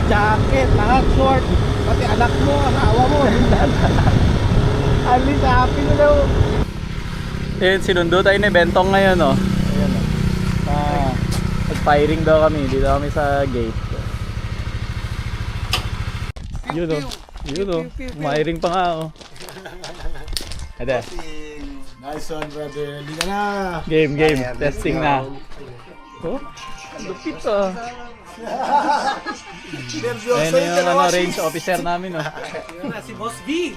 jacket, lahat short. Pati anak mo, asawa mo. Alis, happy na daw. Ayun, sinundo tayo ni Bentong ngayon, oh. Ayun, oh. Nag-firing daw kami. Dito kami sa gate. Yun, oh. Yun, oh. Firing pa nga, oh. Ade. Nice one, brother. Hindi ka na. Game. Testing na. Oh, lupit, oh. Ayun na yung ano, range officer namin, oh. Yun na, si Boss V.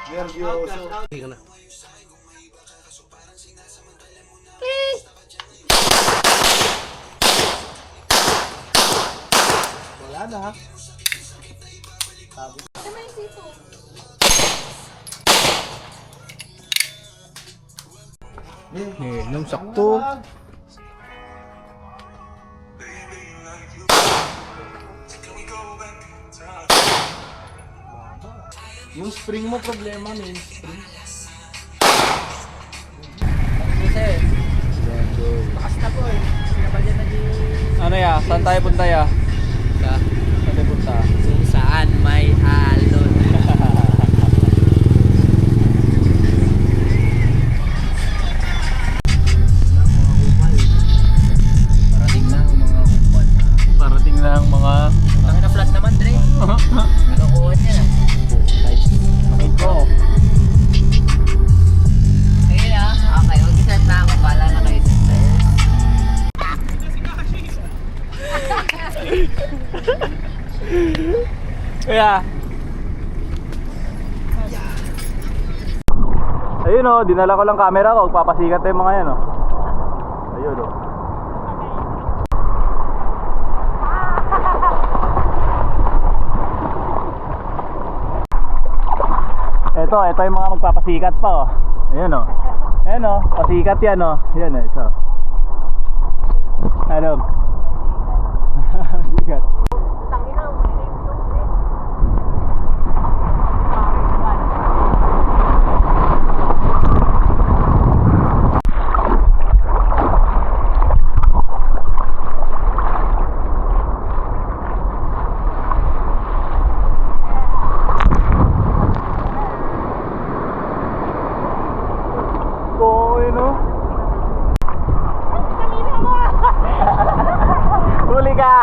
Nervioso. Hindi ka na. Wala na. Sabi. Nung sakto. Yung spring mo problema, main spring. Lakas na po eh. Sinabalyan na di... Ano ya? Saan tayo punta ya? Saan tayo punta? Kung saan may alon. Parating na ang mga kumpon. Parating na ang mga... Ang na-flat naman, Dre. Nakukuha niya. Ay ko. Ayun ah. Okay, mag-set na ako. Pala na kayo. Kaya. Ayun, oh, dinala ko lang camera ko. Papasikat yung mga yan, oh. Ayun, oh. Ito yung mga magpapasikat pa, oh. Ayun, oh. Ayun, oh. Pasikat yan, oh. Yan, oh. Ito. Ano? Pasikat. Huli ka!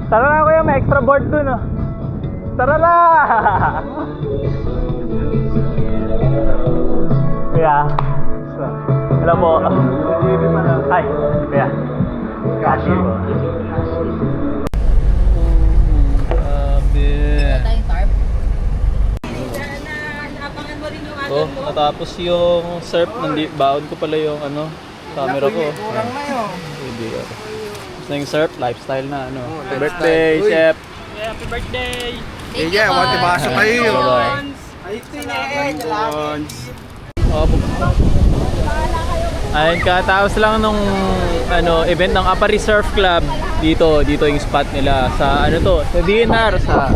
Tara na kuya, may extra board dun, oh. Tara na! Kuya. Hello po. Ay, kuya. Kashi po. Grabe. Tayong tarp. Naabangan mo rin yung Oh, natapos yung surf. Baon ko pala yung ano, camera ko. Kurang na yun. Hindi ka. Tapos na yung surf, lifestyle na ano. Happy birthday, chef. happy birthday! Yeah, wati basa kayo. Bye-bye. Ay, tinigay. Oh, ayun, katapos lang nung ano, event ng Apari Surf Club dito yung spot nila sa ano to, sa DNR, sa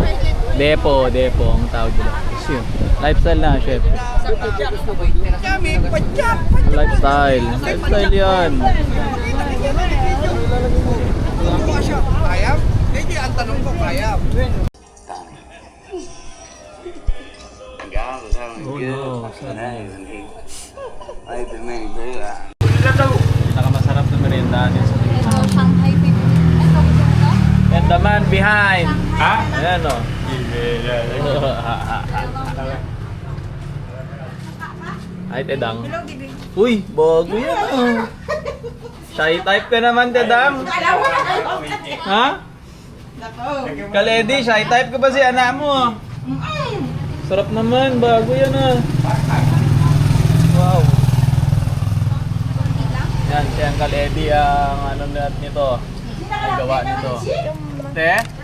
Depo ang tawag nila. Easy. Lifestyle na, chef. Lifestyle. Lifestyle yan. Kaya? Eh, ang tanong ko, kaya? Oh no. Pinakamasarap na meriendahan yan sa Pilipinas. Ito, Shanghai favorite. Ito, gusto mo to? And the man behind. Ha? Ayan o. Ay, Tedang. Uy, bago yan oh. Shy type ka naman, Tedang. Ha? Kaledi, shy type ka ba si anak mo? Sarap naman, bago yan ah. Wow. Yan, siya ang Kaledi ang ano nito. Ang gawa nito. Te?